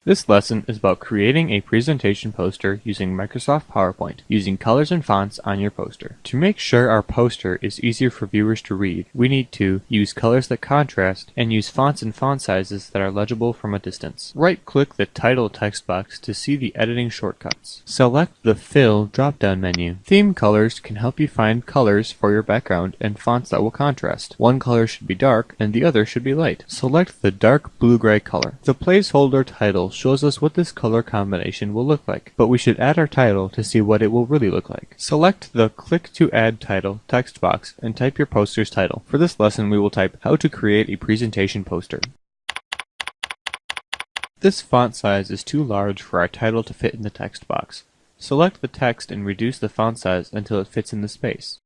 This lesson is about creating a presentation poster using Microsoft PowerPoint, using colors and fonts on your poster. To make sure our poster is easier for viewers to read, we need to use colors that contrast and use fonts and font sizes that are legible from a distance. Right-click the title text box to see the editing shortcuts. Select the Fill drop-down menu. Theme colors can help you find colors for your background and fonts that will contrast. One color should be dark and the other should be light. Select the dark blue-gray color. The placeholder title shows us what this color combination will look like, but we should add our title to see what it will really look like. Select the Click to Add Title text box and type your poster's title. For this lesson, we will type How to Create a Presentation Poster. This font size is too large for our title to fit in the text box. Select the text and reduce the font size until it fits in the space.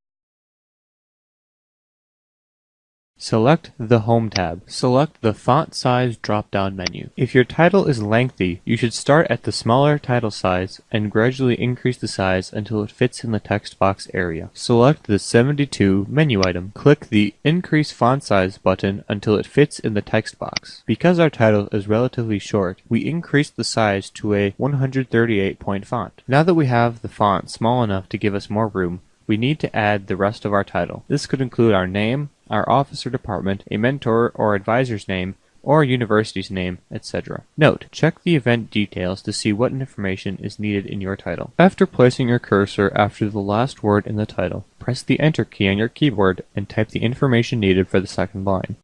Select the Home tab. Select the Font Size drop-down menu. If your title is lengthy, you should start at the smaller title size and gradually increase the size until it fits in the text box area. Select the 72 menu item. Click the Increase Font Size button until it fits in the text box. Because our title is relatively short, we increase the size to a 138-point font. Now that we have the font small enough to give us more room, we need to add the rest of our title. This could include our name, our office or department, a mentor or advisor's name, or a university's name, etc. Note: check the event details to see what information is needed in your title. After placing your cursor after the last word in the title, press the Enter key on your keyboard and type the information needed for the second line.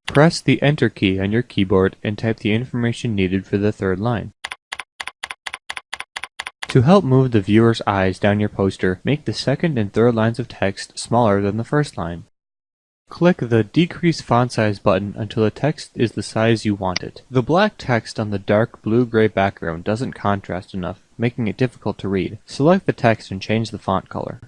Press the Enter key on your keyboard and type the information needed for the third line. To help move the viewer's eyes down your poster, make the second and third lines of text smaller than the first line. Click the Decrease Font Size button until the text is the size you want it. The black text on the dark blue-gray background doesn't contrast enough, making it difficult to read. Select the text and change the font color.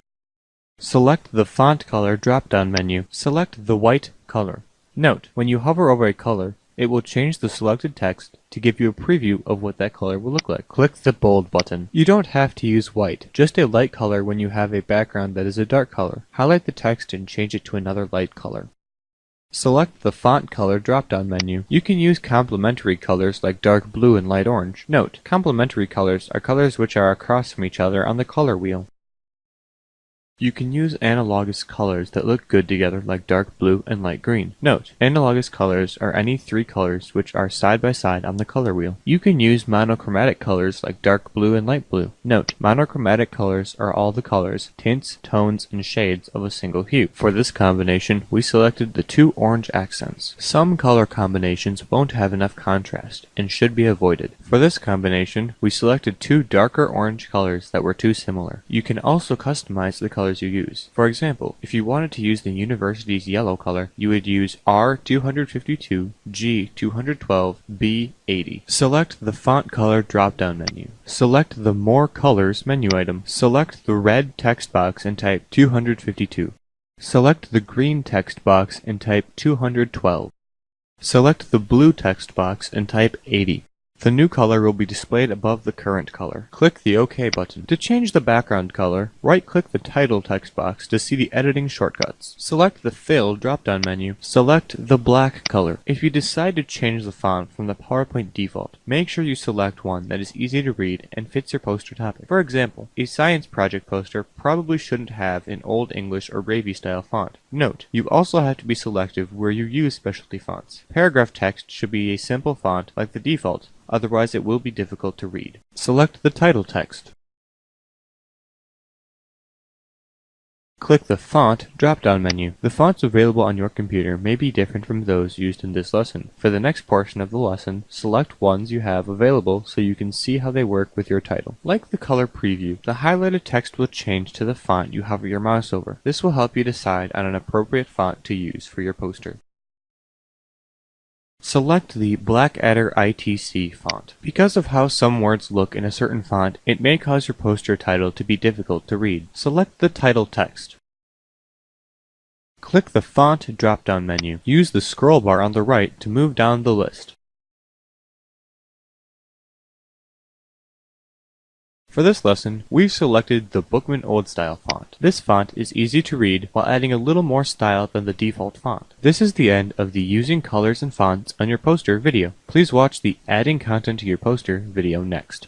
Select the Font Color drop-down menu. Select the white color. Note: when you hover over a color, it will change the selected text to give you a preview of what that color will look like. Click the bold button. You don't have to use white, just a light color when you have a background that is a dark color. Highlight the text and change it to another light color. Select the Font Color drop-down menu. You can use complementary colors like dark blue and light orange. Note: complementary colors are colors which are across from each other on the color wheel. You can use analogous colors that look good together like dark blue and light green. Note: analogous colors are any three colors which are side by side on the color wheel. You can use monochromatic colors like dark blue and light blue. Note: monochromatic colors are all the colors, tints, tones, and shades of a single hue. For this combination, we selected the two orange accents. Some color combinations won't have enough contrast and should be avoided. For this combination, we selected two darker orange colors that were too similar. You can also customize the colors you use. For example, if you wanted to use the university's yellow color, you would use R252, G212, B80. Select the Font Color drop-down menu. Select the More Colors menu item. Select the red text box and type 252. Select the green text box and type 212. Select the blue text box and type 80. The new color will be displayed above the current color. Click the OK button. To change the background color, right-click the title text box to see the editing shortcuts. Select the Fill drop-down menu. Select the black color. If you decide to change the font from the PowerPoint default, make sure you select one that is easy to read and fits your poster topic. For example, a science project poster probably shouldn't have an Old English or Ravy style font. Note: you also have to be selective where you use specialty fonts. Paragraph text should be a simple font like the default. Otherwise it will be difficult to read. Select the title text. Click the Font drop-down menu. The fonts available on your computer may be different from those used in this lesson. For the next portion of the lesson, select ones you have available so you can see how they work with your title. Like the color preview, the highlighted text will change to the font you hover your mouse over. This will help you decide on an appropriate font to use for your poster. Select the Blackadder ITC font. Because of how some words look in a certain font, it may cause your poster title to be difficult to read. Select the title text. Click the Font drop-down menu. Use the scroll bar on the right to move down the list. For this lesson, we've selected the Bookman Old Style font. This font is easy to read while adding a little more style than the default font. This is the end of the Using Colors and Fonts on Your Poster video. Please watch the Adding Content to Your Poster video next.